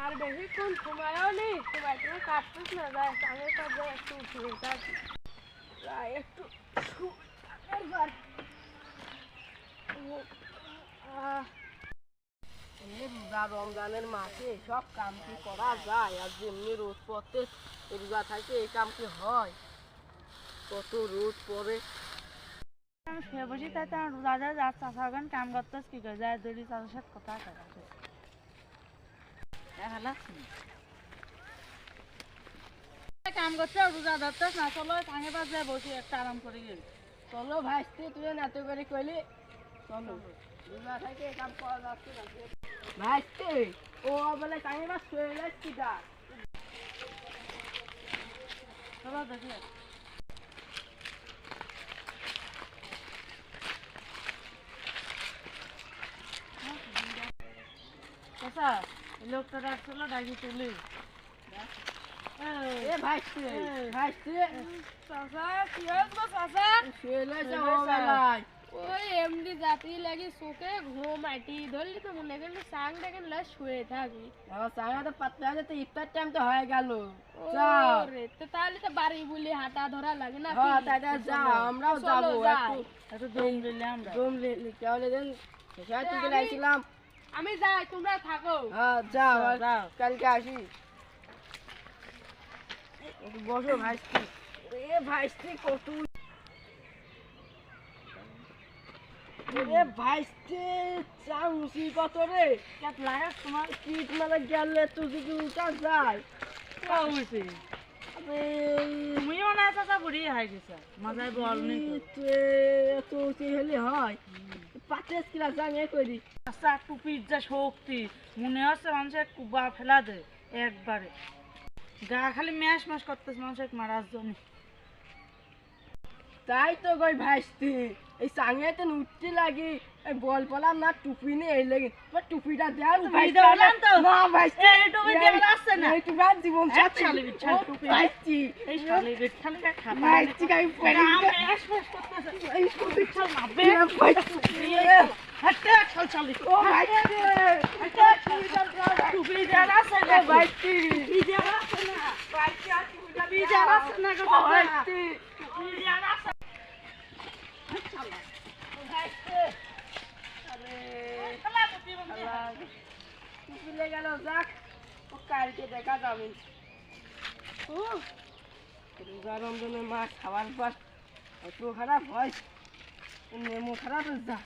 আর বেশিক্ষণ সময়ও নেই, সময়টা কাটতেছ না যায় সামনের কাজে একটু উঠে যাচ্ছি একটু একবার রোজা রমজানের মাসে সব কাম কি করা যায়? আর যেমনি রোদ পড়তে রোজা থাকে এই কাম কি হয়? কত রোদ পড়ে শুয়ে বসি তাই তো রোজা যা চাষাগান কাম করতেছ কি করে যায় দড়ি চাষের সাথে কথা করা কাম করছে রোজা ধরতেছ না, চলো ভাঙে পাশ যায় বসি একটা আরাম করে গেল। চলো ভাইস্তি তুই এত করে কইলি চলো রোজা থাকে এই কাম করা যাচ্ছে না ভাইস্তি ও বলে কাঙে বাস শুয়ে যাচ্ছি দা চলো দেখি আচ্ছা লোকটা ডাকছিল ডাকি তুলি এ ভাইস্তি ভাইস্তি চাচা কি হয়েছে চাচা? শুয়ে যাচ্ছে ও বেলায় ওই এমনি জাতি লাগি চোখে ঘুম আইটি ধরলি তো মনে করলি সাং দেখেন লাশ শুয়ে থাকি। সারা তো পাতলা আছে তো ইফতার টাইম তো হয়ে গেল যাও ওরে তো তাহলে তো বাড়ি বলি হাঁটা ধরা লাগে না হ্যাঁ তাই যাও আমরাও যাবো একটু দম দিলে আমরা রুম তাহলে দেন শেষে থেকে লাইছিলাম আমি যাই তোমরা থাকো। হ্যাঁ যাও আর যাও। কালকে আসি একটু বসো ভাইস্তি এ ভাইস্তি কত এ ভাইস্তি চাউসি কত রে কেট লাগে তোমার কিট মানে গেলে তুই যদি উল্টা যায় হয়েছে তুমিও না চাচা বুড়ি হয়ে গেছে মজায় বল নেই তো হলে হয় পাঁচেস কিলা জাঙে করি আচ্ছা টুপির যা শক্তি মনে হচ্ছে মানুষের কুবা ফেলা দেয় একবারে গা খালি ম্যাশ ম্যাশ করতেছে মানুষের মারার জন্য তাই তো কই ভাইস্তি এই সাঙেতে উঠতে লাগি এই বল পলাম না টুপি নিয়ে এই লাগি টুপিটা দেন টুপি দেওয়ালাম তো? না ভাইস্তি এই টুপি দেওয়ালা আসছে না? এই টুপি আর জীবন এক শালি বিচ্ছাল টুপি। ভাইস্তি এই শালি বিচ্ছালি কা খাতা ভাইস্তি গাই পড়ে ম্যাশ ম্যাশ করতেছে এই টুপি বিচ্ছাল না বে ভাইস্তি হাতে ছাল ছালি ও ভাইস্তি টুপি দেওয়ালা আছে না ভাইস্তি টুপি দেওয়ালা আছে না ভাইস্তি আর টুপি দেওয়ালা আছে না গো ভাইস্তি টুপি দেওয়ালা আছে ভাইস্তি আরে টুপি লে গেল যাক ও কালকে দেখা যাবে রমজানের মা খাওয়ার পর এত খারাপ হয় নেমো খারাপ যা